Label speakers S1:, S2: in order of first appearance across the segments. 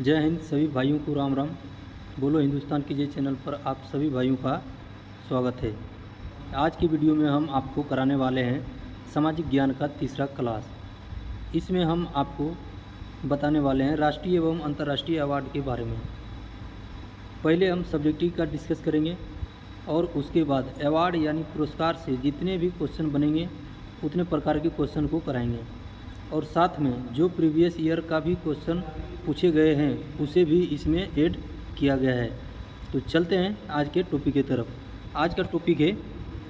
S1: जय हिंद। सभी भाइयों को राम राम। बोलो हिंदुस्तान की जय चैनल पर आप सभी भाइयों का स्वागत है। आज की वीडियो में हम आपको कराने वाले हैं सामाजिक ज्ञान का तीसरा क्लास। इसमें हम आपको बताने वाले हैं राष्ट्रीय एवं अंतर्राष्ट्रीय अवार्ड के बारे में। पहले हम सब्जेक्टिव का डिस्कस करेंगे और उसके बाद अवार्ड यानी पुरस्कार से जितने भी क्वेश्चन बनेंगे उतने प्रकार के क्वेश्चन को कराएंगे और साथ में जो प्रीवियस ईयर का भी क्वेश्चन पूछे गए हैं उसे भी इसमें ऐड किया गया है। तो चलते हैं आज के टॉपिक की तरफ। आज का टॉपिक है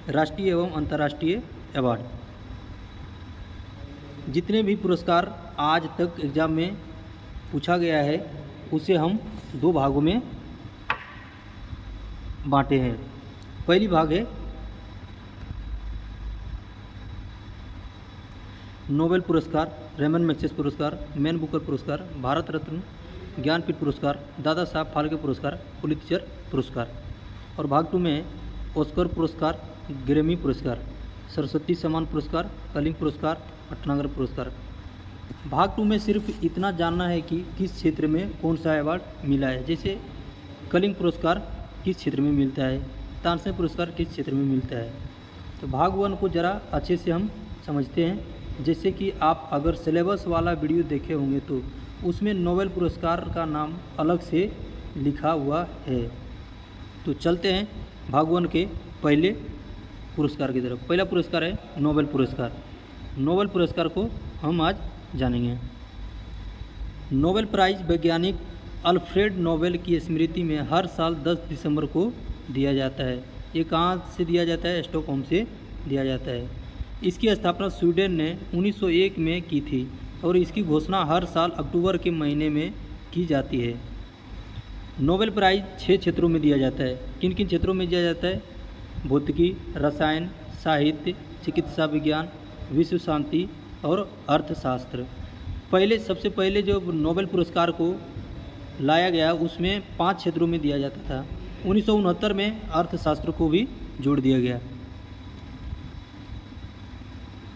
S1: राष्ट्रीय एवं अंतर्राष्ट्रीय अवार्ड। जितने भी पुरस्कार आज तक एग्ज़ाम में पूछा गया है उसे हम दो भागों में बांटे हैं। पहली भाग है नोबेल पुरस्कार, रेमन मैग्सेसे पुरस्कार, मैन बुकर पुरस्कार, भारत रत्न, ज्ञानपीठ पुरस्कार, दादा साहब फाल्के पुरस्कार, पुलित्जर पुरस्कार। और भाग 2 में ऑस्कर पुरस्कार, ग्रैमी पुरस्कार, सरस्वती सम्मान पुरस्कार, कलिंग पुरस्कार, भटनागर पुरस्कार। भाग 2 में सिर्फ इतना जानना है कि किस क्षेत्र में कौन सा अवार्ड मिला है। जैसे कलिंग पुरस्कार किस क्षेत्र में मिलता है, तानसेन पुरस्कार किस क्षेत्र में मिलता है। तो भाग 1 को ज़रा अच्छे से हम समझते हैं। जैसे कि आप अगर सिलेबस वाला वीडियो देखे होंगे तो उसमें नोबेल पुरस्कार का नाम अलग से लिखा हुआ है। तो चलते हैं भाग 1 के पहले पुरस्कार की तरफ। पहला पुरस्कार है नोबेल पुरस्कार। नोबेल पुरस्कार को हम आज जानेंगे। नोबेल प्राइज़ वैज्ञानिक अल्फ्रेड नोबेल की स्मृति में हर साल 10 दिसंबर को दिया जाता है। ये कहाँ से दिया जाता है? स्टॉकहोम से दिया जाता है। इसकी स्थापना स्वीडन ने 1901 में की थी और इसकी घोषणा हर साल अक्टूबर के महीने में की जाती है। नोबेल प्राइज़ 6 क्षेत्रों में दिया जाता है। किन किन क्षेत्रों में दिया जाता है? भौतिकी, रसायन, साहित्य, चिकित्सा विज्ञान, विश्व शांति और अर्थशास्त्र। सबसे पहले जो नोबेल पुरस्कार को लाया गया उसमें 5 क्षेत्रों में दिया जाता था। 1969 में अर्थशास्त्र को भी जोड़ दिया गया।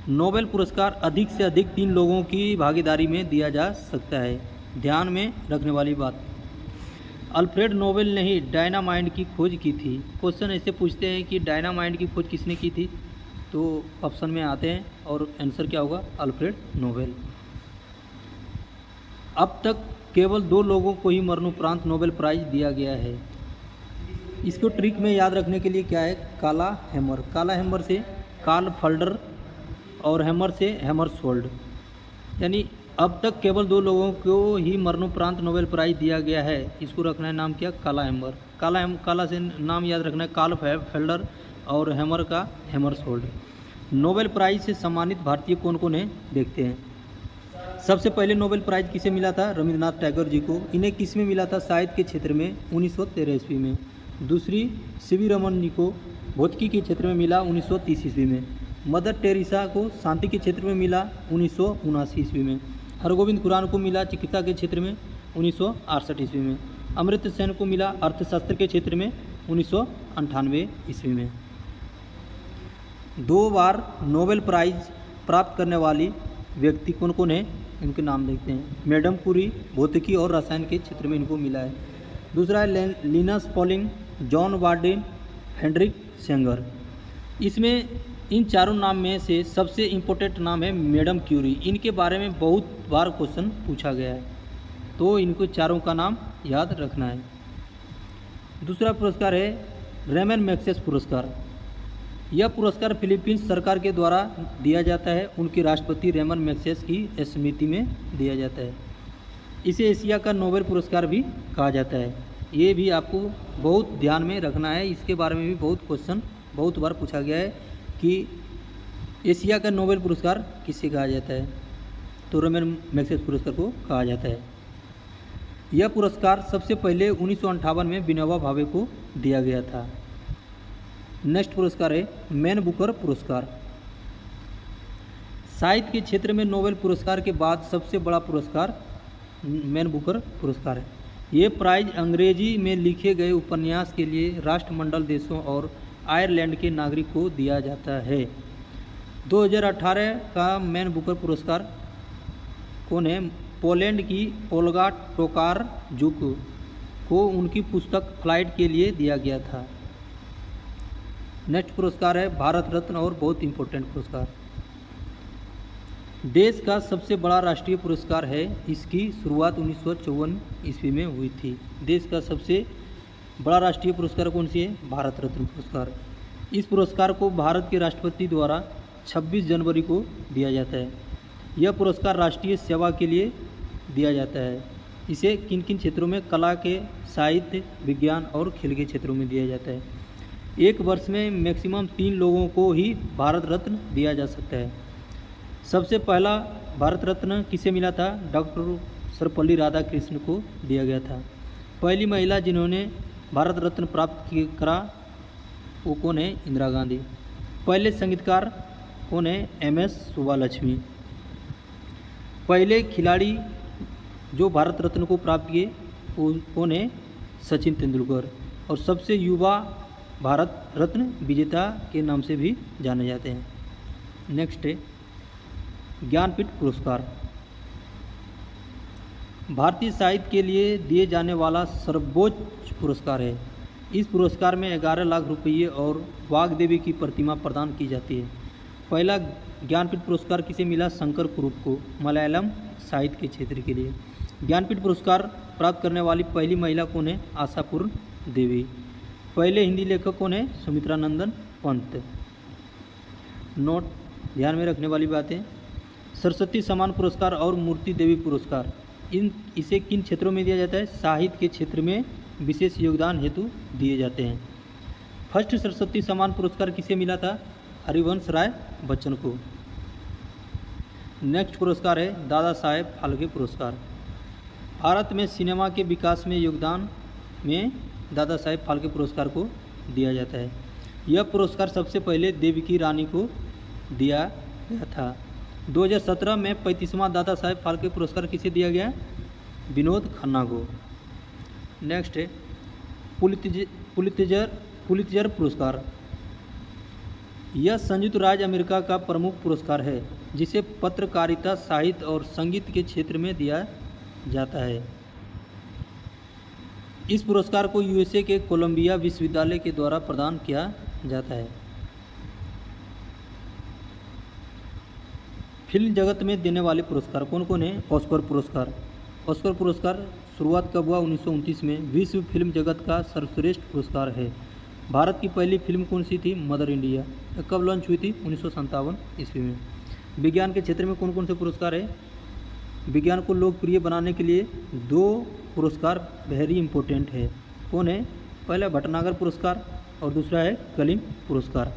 S1: नोबेल पुरस्कार अधिक से अधिक 3 लोगों की भागीदारी में दिया जा सकता है। ध्यान में रखने वाली बात, अल्फ्रेड नोबेल ने ही डायनामाइट की खोज की थी। क्वेश्चन ऐसे पूछते हैं कि डायनामाइट की खोज किसने की थी, तो ऑप्शन में आते हैं और आंसर क्या होगा? Alfred Nobel. अब तक केवल 2 लोगों को ही मरणोपरांत नोबेल प्राइज़ दिया गया है। इसको ट्रिक में याद रखने के लिए क्या है? काला हैमर। काला हैमर से कार्ल फल्डर और हैमर से हैमरशोल्ड। यानी अब तक केवल 2 लोगों को ही मरणोपरांत नोबेल प्राइज़ दिया गया है। इसको रखना है नाम क्या? काला हैमर। काला से नाम याद रखना है कार्ल फल्डर और हैमर का हैमरशोल्ड। नोबेल प्राइज़ से सम्मानित भारतीय कौन कौन है देखते हैं। सबसे पहले नोबेल प्राइज़ किसे मिला था? रविंद्रनाथ टैगोर जी को। इन्हें किस में मिला था? साहित्य के क्षेत्र में 1913 ईस्वी में। दूसरी सीवी रमन जी को भौतिकी के क्षेत्र में मिला 1930 ईस्वी में। मदर टेरेसा को शांति के क्षेत्र में मिला 1979 ईस्वी में। हरगोविंद खुराना को मिला चिकित्सा के क्षेत्र में 1968 ईस्वी में। अमर्त्य सेन को मिला अर्थशास्त्र के क्षेत्र में 1998 ईस्वी में। 2 बार नोबेल प्राइज़ प्राप्त करने वाली व्यक्ति कौन कौन है, इनके नाम देखते हैं। मैडम कुरी भौतिकी और रसायन के क्षेत्र में इनको मिला है। दूसरा है Linus Pauling, John Warden, Henrik Sanger. इसमें इन चारों नाम में से सबसे इम्पोर्टेंट नाम है मैडम क्यूरी। इनके बारे में बहुत बार क्वेश्चन पूछा गया है, तो इनको चारों का नाम याद रखना है। दूसरा पुरस्कार है रेमन मैग्सेसे पुरस्कार। यह पुरस्कार फिलीपींस सरकार के द्वारा दिया जाता है। उनके राष्ट्रपति रेमन मैग्सेसे की स्मृति में दिया जाता है। इसे एशिया का नोबेल पुरस्कार भी कहा जाता है। ये भी आपको बहुत ध्यान में रखना है। इसके बारे में भी बहुत क्वेश्चन बहुत बार पूछा गया है कि एशिया का नोबेल पुरस्कार किसे कहा जाता है, तो रेमन मैग्सेसे पुरस्कार को कहा जाता है। यह पुरस्कार सबसे पहले 1958 में विनोबा भावे को दिया गया था। नेक्स्ट पुरस्कार है मैन बुकर पुरस्कार। साहित्य के क्षेत्र में नोबेल पुरस्कार के बाद सबसे बड़ा पुरस्कार मैन बुकर पुरस्कार है। ये प्राइज़ अंग्रेजी में लिखे गए उपन्यास के लिए राष्ट्रमंडल देशों और आयरलैंड के नागरिक को दिया जाता है। 2018 का मैन बुकर पुरस्कार कौन है? पोलैंड की ओल्गा टोकारजुक को उनकी पुस्तक फ्लाइट के लिए दिया गया था। नेक्स्ट पुरस्कार है भारत रत्न और बहुत इंपॉर्टेंट पुरस्कार। देश का सबसे बड़ा राष्ट्रीय पुरस्कार है, इसकी शुरुआत 1954 ईस्वी में हुई थी। देश का सबसे बड़ा राष्ट्रीय पुरस्कार कौन सी है? भारत रत्न पुरस्कार। इस पुरस्कार को भारत के राष्ट्रपति द्वारा 26 जनवरी को दिया जाता है। यह पुरस्कार राष्ट्रीय सेवा के लिए दिया जाता है। इसे किन किन क्षेत्रों में? कला के, साहित्य, विज्ञान और खेल के क्षेत्रों में दिया जाता है। एक वर्ष में मैक्सिमम 3 लोगों को ही भारत रत्न दिया जा सकता है। सबसे पहला भारत रत्न किसे मिला था? डॉक्टर सर्वपल्ली राधाकृष्णन को दिया गया था। पहली महिला जिन्होंने भारत रत्न प्राप्त करा वो कौन है? इंदिरा गांधी। पहले संगीतकार कौन है? MS सुब्बालक्ष्मी। पहले खिलाड़ी जो भारत रत्न को प्राप्त किए वो कौन है? सचिन तेंदुलकर। और सबसे युवा भारत रत्न विजेता के नाम से भी जाने जाते हैं। नेक्स्ट है ज्ञानपीठ पुरस्कार। भारतीय साहित्य के लिए दिए जाने वाला सर्वोच्च पुरस्कार है। इस पुरस्कार में 11 लाख रुपये और वाग्देवी की प्रतिमा प्रदान की जाती है। पहला ज्ञानपीठ पुरस्कार किसे मिला? शंकर कुरुप को, मलयालम साहित्य के क्षेत्र के लिए। ज्ञानपीठ पुरस्कार प्राप्त करने वाली पहली महिला कौन है? आशापूर्ण देवी। पहले हिंदी लेखक कौन है? सुमित्रानंदन पंत। नोट ध्यान में रखने वाली बातें, सरस्वती सम्मान पुरस्कार और मूर्ति देवी पुरस्कार इसे किन क्षेत्रों में दिया जाता है? साहित्य के क्षेत्र में विशेष योगदान हेतु दिए जाते हैं। फर्स्ट सरस्वती सम्मान पुरस्कार किसे मिला था? हरिवंश राय बच्चन को। नेक्स्ट पुरस्कार है दादा साहेब फाल्के पुरस्कार। भारत में सिनेमा के विकास में योगदान में दादा साहेब फाल्के पुरस्कार को दिया जाता है। यह पुरस्कार सबसे पहले देवकी रानी को दिया गया था। 2017 में 35वां दादा साहेब फाल्के पुरस्कार किसे दिया गया? विनोद खन्ना को। नेक्स्ट है पुलित्जर पुरस्कार। यह संयुक्त राज्य अमेरिका का प्रमुख पुरस्कार है जिसे पत्रकारिता, साहित्य और संगीत के क्षेत्र में दिया जाता है। इस पुरस्कार को USA के कोलंबिया विश्वविद्यालय के द्वारा प्रदान किया जाता है। फिल्म जगत में देने वाले पुरस्कार कौन कौन है? ऑस्कर पुरस्कार। ऑस्कर पुरस्कार शुरुआत कब हुआ? 1929 में। विश्व फिल्म जगत का सर्वश्रेष्ठ पुरस्कार है। भारत की पहली फिल्म कौन सी थी? Mother India. कब लॉन्च हुई थी? 1957 ईस्वी में। विज्ञान के क्षेत्र में कौन कौन से पुरस्कार है? विज्ञान को लोकप्रिय बनाने के लिए 2 पुरस्कार वेरी इंपॉर्टेंट है। कौन है? पहला भटनागर पुरस्कार और दूसरा है कलिंग पुरस्कार।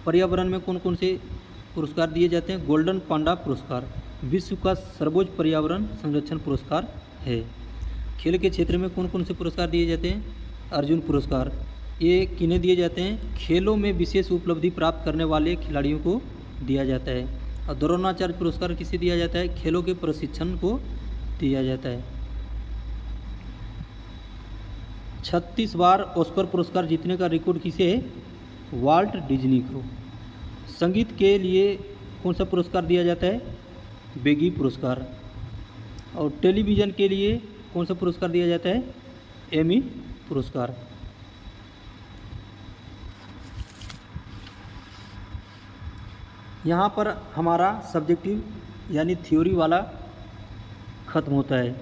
S1: पर्यावरण में कौन कौन से पुरस्कार दिए जाते हैं? गोल्डन पांडा पुरस्कार विश्व का सर्वोच्च पर्यावरण संरक्षण पुरस्कार है। खेल के क्षेत्र में कौन कौन से पुरस्कार दिए जाते हैं? अर्जुन पुरस्कार। ये किन्हें दिए जाते हैं? खेलों में विशेष उपलब्धि प्राप्त करने वाले खिलाड़ियों को दिया जाता है। और द्रोणाचार्य पुरस्कार किसे दिया जाता है? खेलों के प्रशिक्षण को दिया जाता है। 36 बार ऑस्कर पुरस्कार जीतने का रिकॉर्ड किसे है? वाल्ट डिज्नी को। संगीत के लिए कौन सा पुरस्कार दिया जाता है? बेगी पुरस्कार। और टेलीविज़न के लिए कौन सा पुरस्कार दिया जाता है? एमी पुरस्कार। यहाँ पर हमारा सब्जेक्टिव यानी थ्योरी वाला ख़त्म होता है।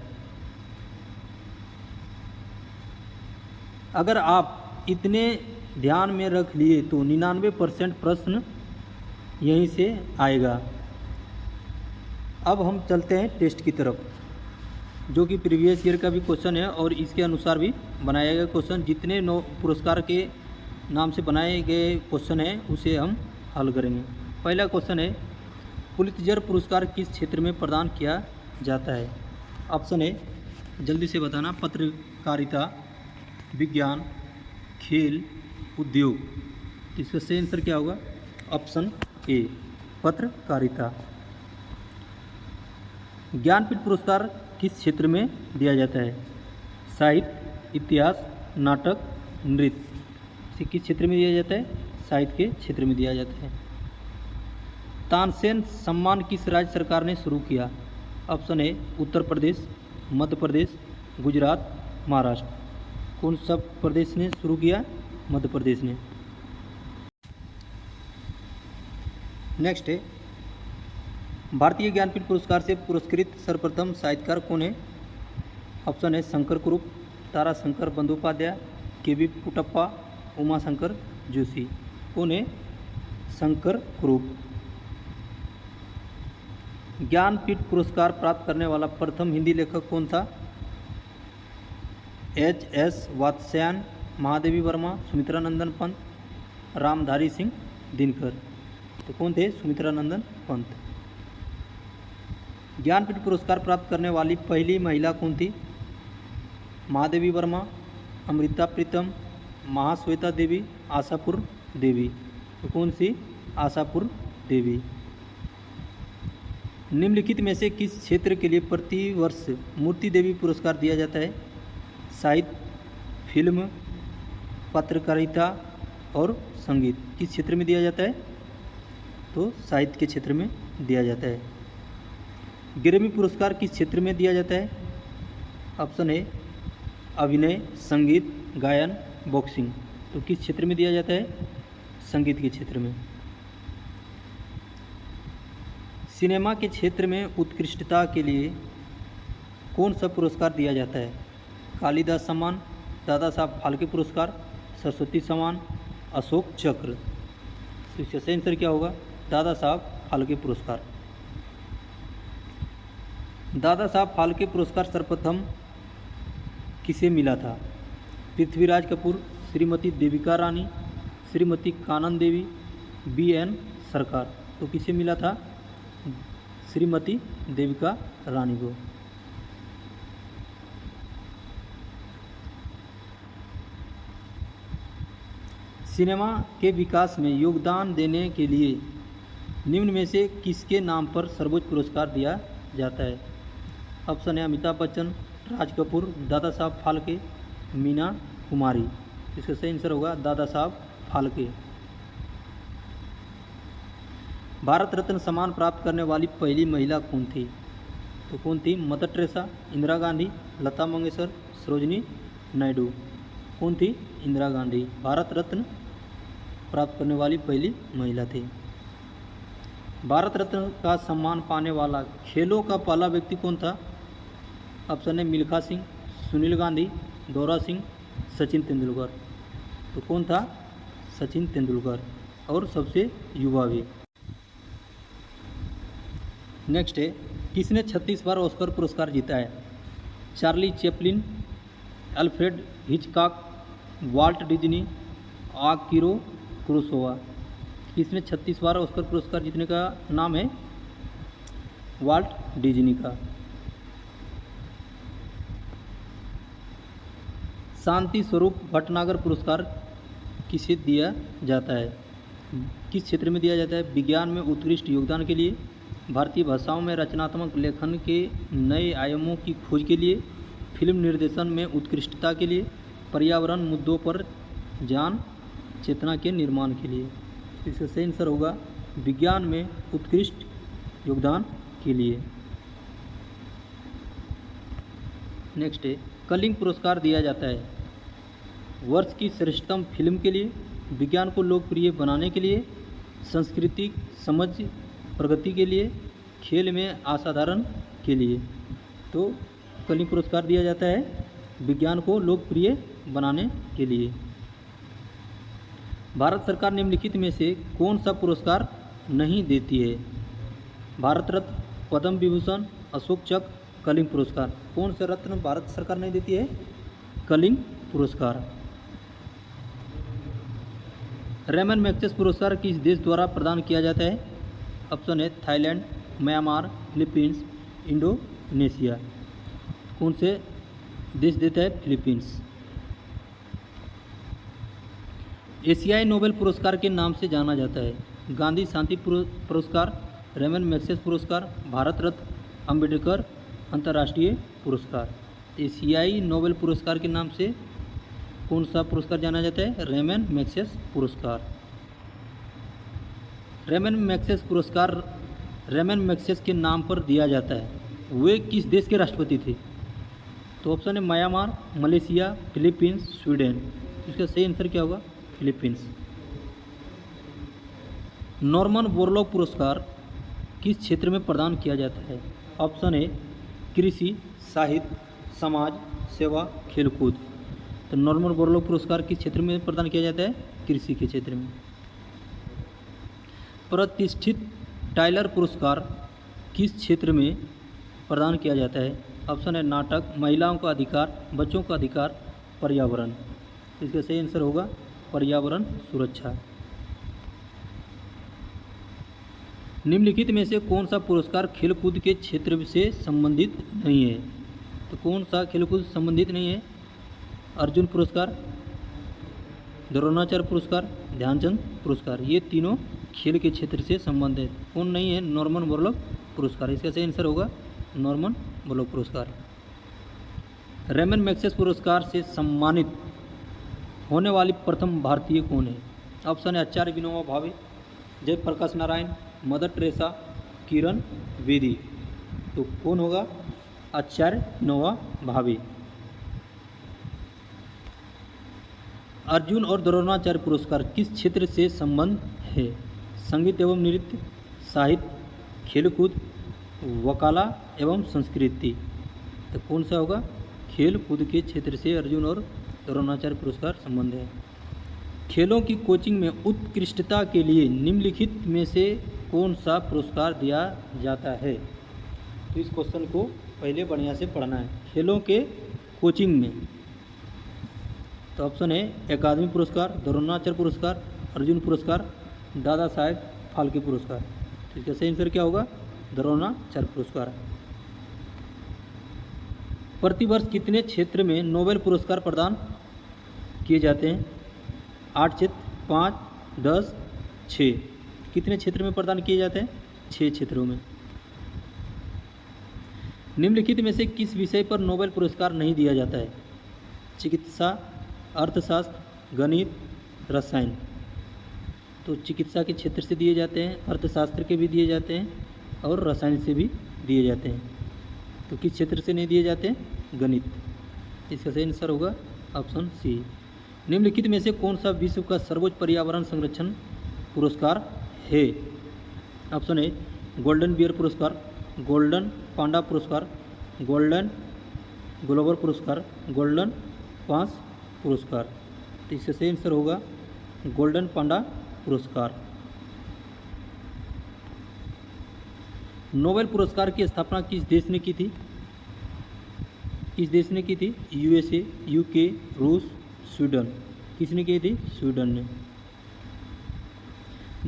S1: अगर आप इतने ध्यान में रख लिए तो 99% प्रश्न यहीं से आएगा। अब हम चलते हैं टेस्ट की तरफ, जो कि प्रीवियस ईयर का भी क्वेश्चन है और इसके अनुसार भी बनाया गया क्वेश्चन। जितने 9 पुरस्कार के नाम से बनाए गए क्वेश्चन हैं उसे हम हल करेंगे। पहला क्वेश्चन है पुलित्जर पुरस्कार किस क्षेत्र में प्रदान किया जाता है? ऑप्शन है, जल्दी से बताना, पत्रकारिता, विज्ञान, खेल, उद्योग। इसका सही आंसर क्या होगा? ऑप्शन ए, पत्रकारिता। ज्ञानपीठ पुरस्कार किस क्षेत्र में दिया जाता है? साहित्य, इतिहास, नाटक, नृत्य। इसे किस क्षेत्र में दिया जाता है? साहित्य के क्षेत्र में दिया जाता है। तानसेन सम्मान किस राज्य सरकार ने शुरू किया? Option A Uttar Pradesh, Madhya Pradesh, Gujarat, Maharashtra. कौन सा प्रदेश ने शुरू किया? मध्य प्रदेश ने। नेक्स्ट है, भारतीय ज्ञानपीठ पुरस्कार से पुरस्कृत सर्वप्रथम साहित्यकार कौन है? ऑप्शन है शंकर कुरूप, ताराशंकर बंदोपाध्याय, के.बी. पुट्टप्पा, उमाशंकर जोशी। कौन है? शंकर कुरूप। ज्ञानपीठ पुरस्कार प्राप्त करने वाला प्रथम हिंदी लेखक कौन था? H.S. वात्स्यायन, महादेवी वर्मा, सुमित्रानंदन पंत, रामधारी सिंह दिनकर। तो कौन थे? सुमित्रानंदन पंत। ज्ञानपीठ पुरस्कार प्राप्त करने वाली पहली महिला कौन थी? महादेवी वर्मा, अमृता प्रीतम, महाश्वेता देवी, आशापुर देवी। तो कौन सी? आशापुर देवी। निम्नलिखित में से किस क्षेत्र के लिए प्रतिवर्ष मूर्ति देवी पुरस्कार दिया जाता है? साहित्य, फिल्म, पत्रकारिता और संगीत। किस क्षेत्र में दिया जाता है? तो साहित्य के क्षेत्र में दिया जाता है। ग्रैमी पुरस्कार किस क्षेत्र में दिया जाता है? ऑप्शन ए अभिनय, संगीत, गायन, बॉक्सिंग। तो किस क्षेत्र में दिया जाता है? संगीत के क्षेत्र में। सिनेमा के क्षेत्र में उत्कृष्टता के लिए कौन सा पुरस्कार दिया जाता है? कालिदास सम्मान, दादा साहब फाल्के पुरस्कार, सरस्वती सम्मान, अशोक चक्र। तो इसका सही आंसर क्या होगा? दादा साहब फाल्के पुरस्कार। दादा साहब फाल्के पुरस्कार सर्वप्रथम किसे मिला था? पृथ्वीराज कपूर, श्रीमती देविका रानी, श्रीमती कानन देवी, B.N. सरकार। तो किसे मिला था? श्रीमती देविका रानी को। सिनेमा के विकास में योगदान देने के लिए निम्न में से किसके नाम पर सर्वोच्च पुरस्कार दिया जाता है? ऑप्शन है अमिताभ बच्चन, राज कपूर, दादा साहब फाल्के, मीना कुमारी। इसका सही आंसर होगा दादा साहब फाल्के। भारत रत्न सम्मान प्राप्त करने वाली पहली महिला कौन थी? तो कौन थी? Mother Teresa, Indira Gandhi, Lata Mangeshkar, Sarojini Naidu. कौन थी? इंदिरा गांधी भारत रत्न प्राप्त करने वाली पहली महिला थी। भारत रत्न का सम्मान पाने वाला खेलों का पहला व्यक्ति कौन था? ऑप्शन है मिल्खा सिंह, सुनील गांधी, दौरा सिंह, सचिन तेंदुलकर। तो कौन था? सचिन तेंदुलकर, और सबसे युवा भी। नेक्स्ट है, किसने 36 बार ऑस्कर पुरस्कार जीता है? Charlie Chaplin, Alfred Hitchcock, Walt Disney, Akira Kurosawa. किसने 36 बार ऑस्कर पुरस्कार जीतने का नाम है? वाल्ट डिज्नी का। शांति स्वरूप भटनागर पुरस्कार किसे दिया जाता है? किस क्षेत्र में दिया जाता है? विज्ञान में उत्कृष्ट योगदान के लिए, भारतीय भाषाओं में रचनात्मक लेखन के नए आयामों की खोज के लिए, फिल्म निर्देशन में उत्कृष्टता के लिए, पर्यावरण मुद्दों पर ज्ञान चेतना के निर्माण के लिए। इसका सही आंसर होगा विज्ञान में उत्कृष्ट योगदान के लिए। नेक्स्ट है, कलिंग पुरस्कार दिया जाता है वर्ष की श्रेष्ठतम फिल्म के लिए, विज्ञान को लोकप्रिय बनाने के लिए, सांस्कृतिक समझ प्रगति के लिए, खेल में असाधारण के लिए। तो कलिंग पुरस्कार दिया जाता है विज्ञान को लोकप्रिय बनाने के लिए। भारत सरकार निम्नलिखित में से कौन सा पुरस्कार नहीं देती है? भारत रत्न, पद्म विभूषण, अशोक चक्र, कलिंग पुरस्कार। कौन सा रत्न भारत सरकार नहीं देती है? कलिंग पुरस्कार। रेमन मैग्सेस पुरस्कार किस देश द्वारा प्रदान किया जाता है? ऑप्शन है थाईलैंड, म्यांमार, फिलीपींस, इंडोनेशिया। कौन से देश देता है? फिलीपींस। एशियाई नोबेल पुरस्कार के नाम से जाना जाता है? गांधी शांति पुरस्कार, रेमन मैग्सेस पुरस्कार, भारत रत्न, अम्बेडकर अंतर्राष्ट्रीय पुरस्कार। एशियाई नोबेल पुरस्कार के नाम से कौन सा पुरस्कार जाना जाता है? रेमन मैग्सेस पुरस्कार। रेमन मैग्सेस पुरस्कार रेमन मैग्सेस के नाम पर दिया जाता है। वे किस देश के राष्ट्रपति थे? तो ऑप्शन है म्यांमार, मलेशिया, फिलीपींस, स्वीडन। इसका सही आंसर क्या होगा? फिलीपींस। नॉर्मन बोरलॉग पुरस्कार किस क्षेत्र में प्रदान किया जाता है? ऑप्शन है कृषि, साहित्य, समाज, सेवा, खेलकूद। तो नॉर्मन बोरलॉग पुरस्कार किस क्षेत्र में प्रदान किया जाता है? कृषि के क्षेत्र में। प्रतिष्ठित टाइलर पुरस्कार किस क्षेत्र में प्रदान किया जाता है? ऑप्शन है नाटक, महिलाओं का अधिकार, बच्चों का अधिकार, पर्यावरण। इसका सही आंसर होगा पर्यावरण सुरक्षा। निम्नलिखित में से कौन सा पुरस्कार खेलकूद के क्षेत्र से संबंधित नहीं है? तो कौन सा खेलकूद संबंधित नहीं है? अर्जुन पुरस्कार, द्रोणाचार्य पुरस्कार, ध्यानचंद पुरस्कार। ये तीनों खेल के क्षेत्र से संबंधित। कौन नहीं है? नॉर्मन बोरलॉग पुरस्कार। इसका सही आंसर होगा नॉर्मन बोरलॉग पुरस्कार। रेमन मैग्सेसे पुरस्कार से सम्मानित होने वाली प्रथम भारतीय कौन है? ऑप्शन है आचार्य विनोबा भावे, जयप्रकाश नारायण, मदर टेरेसा, किरण बेदी। तो कौन होगा? आचार्य विनोबा भावे। अर्जुन और द्रोणाचार्य पुरस्कार किस क्षेत्र से संबंध है? संगीत एवं नृत्य, साहित्य, खेलकूद, वकाला एवं संस्कृति। तो कौन सा होगा? खेल कूद के क्षेत्र से अर्जुन और द्रोणाचार्य पुरस्कार संबंध है। खेलों की कोचिंग में उत्कृष्टता के लिए निम्नलिखित में से कौन सा पुरस्कार दिया जाता है? तो इस क्वेश्चन को पहले बढ़िया से पढ़ना है। खेलों के कोचिंग में तो ऑप्शन है अकादमी पुरस्कार, द्रोणाचार्य पुरस्कार, अर्जुन पुरस्कार, दादा साहेब फाल्के पुरस्कार। तो इसका सही आंसर क्या होगा? द्रोणाचार्य पुरस्कार। प्रतिवर्ष कितने क्षेत्र में नोबेल पुरस्कार प्रदान किए जाते हैं? 8 क्षेत्र, 5, 10, 6। कितने क्षेत्र में प्रदान किए जाते हैं? 6 क्षेत्रों में। निम्नलिखित में से किस विषय पर नोबेल पुरस्कार नहीं दिया जाता है? चिकित्सा, अर्थशास्त्र, गणित, रसायन। तो चिकित्सा के क्षेत्र से दिए जाते हैं, अर्थशास्त्र के भी दिए जाते हैं और रसायन से भी दिए जाते हैं। तो किस क्षेत्र से नहीं दिए जाते हैं? गणित। इसका सही आंसर होगा ऑप्शन सी। निम्नलिखित में से कौन सा विश्व का सर्वोच्च पर्यावरण संरक्षण पुरस्कार है? ऑप्शन ए गोल्डन बियर पुरस्कार, गोल्डन पांडा पुरस्कार, गोल्डन ग्लोबर पुरस्कार, गोल्डन पांस पुरस्कार। तो इसका सही आंसर होगा गोल्डन पांडा पुरस्कार। नोबेल पुरस्कार की स्थापना किस देश ने की थी? किस देश ने की थी? यूएसए, यूके, रूस, स्वीडन। किसने की थी? स्वीडन ने।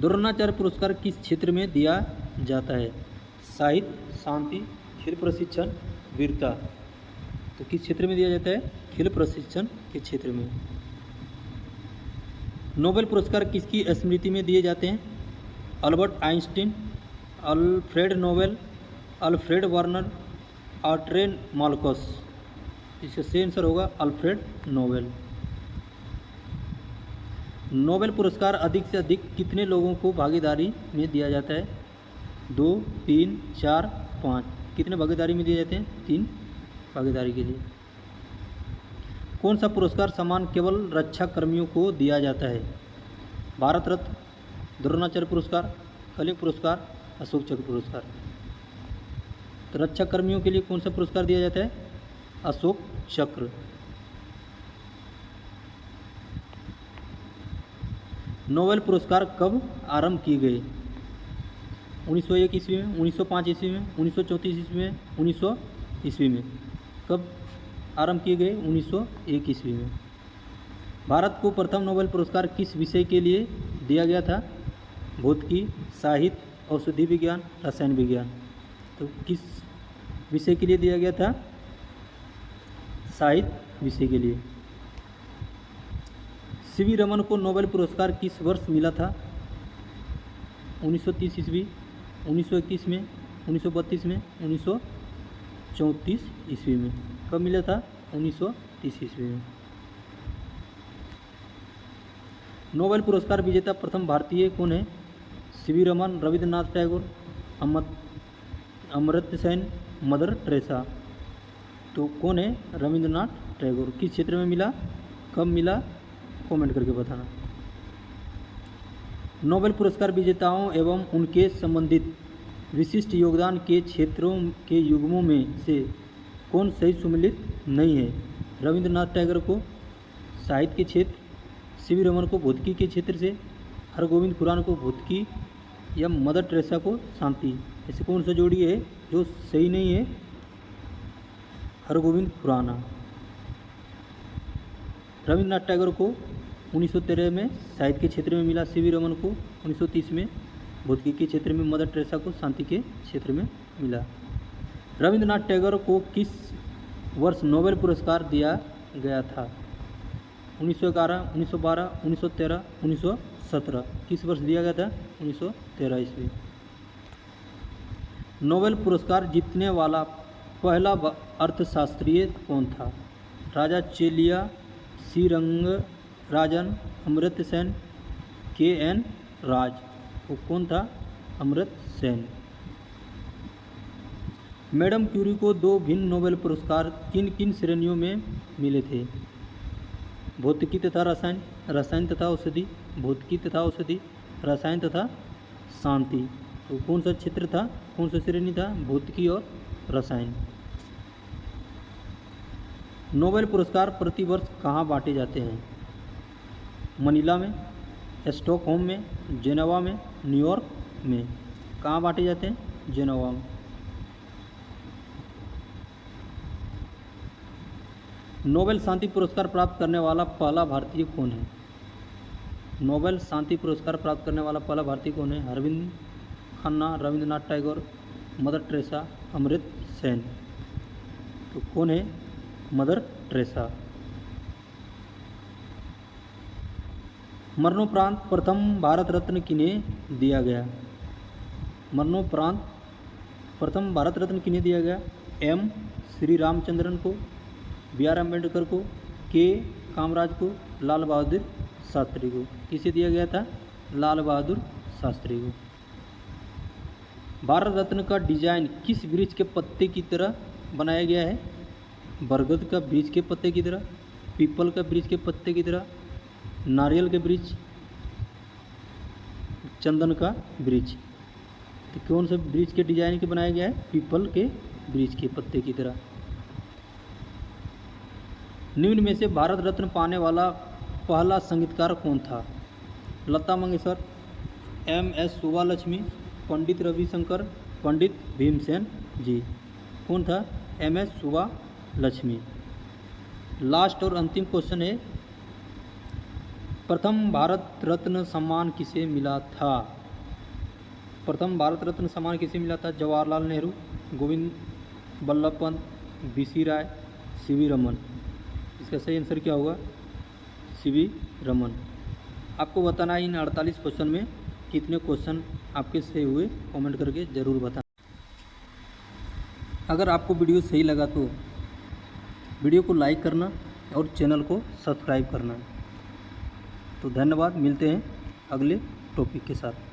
S1: द्रोणाचार्य पुरस्कार किस क्षेत्र में दिया जाता है? साहित्य, शांति, खेल प्रशिक्षण, वीरता। तो किस क्षेत्र में दिया जाता है? खेल प्रशिक्षण के क्षेत्र में। नोबेल पुरस्कार किसकी स्मृति में दिए जाते हैं? Albert Einstein, Alfred Nobel, Alfred Warner, आर्ट्रे मार्कस। इसका सही आंसर होगा अल्फ्रेड नोबेल। नोबेल पुरस्कार अधिक से अधिक कितने लोगों को भागीदारी में दिया जाता है? 2, 3, 4, 5। कितने भागीदारी में दिए जाते हैं? 3 भागीदारी के लिए। कौन सा पुरस्कार सम्मान केवल रक्षा कर्मियों को दिया जाता है? भारत रत्न, द्रोणाचार्य पुरस्कार, कलिंग पुरस्कार, अशोक चक्र पुरस्कार। तो रक्षा कर्मियों के लिए कौन सा पुरस्कार दिया जाता है? अशोक चक्र। नोबेल पुरस्कार कब आरंभ किए गए? 1901 ईस्वी में, 1905 ईस्वी में, 1934 ईस्वी में, 1900 ईस्वी में। कब आरंभ किए गए? 1901 ईस्वी में। भारत को प्रथम नोबेल पुरस्कार किस विषय के लिए दिया गया था? भौतिकी, साहित्य, औषधि विज्ञान, रसायन विज्ञान। तो किस विषय के लिए दिया गया था? साहित्य विषय के लिए। सीवी रमन को नोबेल पुरस्कार किस वर्ष मिला था? 1930 ईस्वी, 1921 में, 1932 में, 1934 ईस्वी में। कब मिला था? 1930 ईस्वी में। नोबेल पुरस्कार विजेता प्रथम भारतीय कौन है? CV Raman, Rabindranath Tagore, Amartya Sen, mother Teresa. तो कौन है? रविंद्रनाथ टैगोर। किस क्षेत्र में मिला, कब मिला, कमेंट करके बताना। नोबेल पुरस्कार विजेताओं एवं उनके संबंधित विशिष्ट योगदान के क्षेत्रों के युग्मों में से कौन सही सुमेलित नहीं है? रविंद्रनाथ टैगोर को साहित्य के क्षेत्र, सीवी रमन को भौतिकी के क्षेत्र से, हरगोविंद खुराना को भौतिकी, या मदर टेरेसा को शांति। ऐसे कौन सा जोड़ी है जो सही नहीं है? हरगोविंद खुराना। रविंद्रनाथ टैगोर को 1913 में साहित्य के क्षेत्र में मिला, सीवी रमन को 1930 में भौतिकी के क्षेत्र में, मदर टेरेसा को शांति के क्षेत्र में मिला। रविंद्रनाथ टैगोर को किस वर्ष नोबेल पुरस्कार दिया गया था? 1911, 1912, 1913, 1917। किस वर्ष दिया गया था? 1913 ईस्वी। नोबेल पुरस्कार जीतने वाला पहला अर्थशास्त्री कौन था? राजा चेलिया, सी रंगराजन, अमर्त्य सेन, के.एन. राज। वो कौन था? अमर्त्य सेन। मैडम क्यूरी को 2 भिन्न नोबेल पुरस्कार किन किन श्रेणियों में मिले थे? भौतिकी तथा रसायन, रसायन तथा औषधि, भौतिकी तथा औषधि, रसायन तथा शांति। तो कौन सा क्षेत्र था, कौन सा श्रेणी था? भौतिकी और रसायन। नोबेल पुरस्कार प्रतिवर्ष कहाँ बांटे जाते हैं? मनीला में, स्टॉकहोम में, जेनेवा में, न्यूयॉर्क में। कहाँ बांटे जाते हैं? जेनेवा में। नोबेल शांति पुरस्कार प्राप्त करने वाला पहला भारतीय कौन है? नोबेल शांति पुरस्कार प्राप्त करने वाला पहला भारतीय कौन है? Arvind Khanna, Rabindranath Tagore, Mother Teresa, Amartya Sen. तो कौन है? Mother Teresa. मरणोपरांत प्रथम भारत रत्न किन्हें दिया गया? मरणोपरांत प्रथम भारत रत्न किन्हें दिया गया? एम श्री रामचंद्रन को, बी.आर. अम्बेडकर को, के कामराज को, लाल बहादुर शास्त्री को। किसे दिया गया था? लाल बहादुर शास्त्री को। भारत रत्न का डिजाइन किस वृक्ष के पत्ते की तरह बनाया गया है? बरगद का वृक्ष के पत्ते की तरह, पीपल का वृक्ष के पत्ते की तरह, नारियल के वृक्ष, चंदन का वृक्ष। तो कौन सा वृक्ष के डिजाइन के बनाया गया है? पीपल के वृक्ष के पत्ते की तरह। निम्न में से भारत रत्न पाने वाला पहला संगीतकार कौन था? लता मंगेशकर, एम.एस. सुब्बालक्ष्मी, पंडित रविशंकर, पंडित भीमसेन जी। कौन था? एम.एस. सुब्बालक्ष्मी। लास्ट और अंतिम क्वेश्चन है, प्रथम भारत रत्न सम्मान किसे मिला था? प्रथम भारत रत्न सम्मान किसे मिला था? जवाहरलाल नेहरू, गोविंद बल्लभ पंत, बी.सी. राय, सी.वी. रमन। इसका सही आंसर क्या होगा? सी.वी. रमन। आपको बताना है इन 48 क्वेश्चन में कितने क्वेश्चन आपके सही हुए, कमेंट करके ज़रूर बताना। अगर आपको वीडियो सही लगा तो वीडियो को लाइक करना और चैनल को सब्सक्राइब करना। तो धन्यवाद, मिलते हैं अगले टॉपिक के साथ।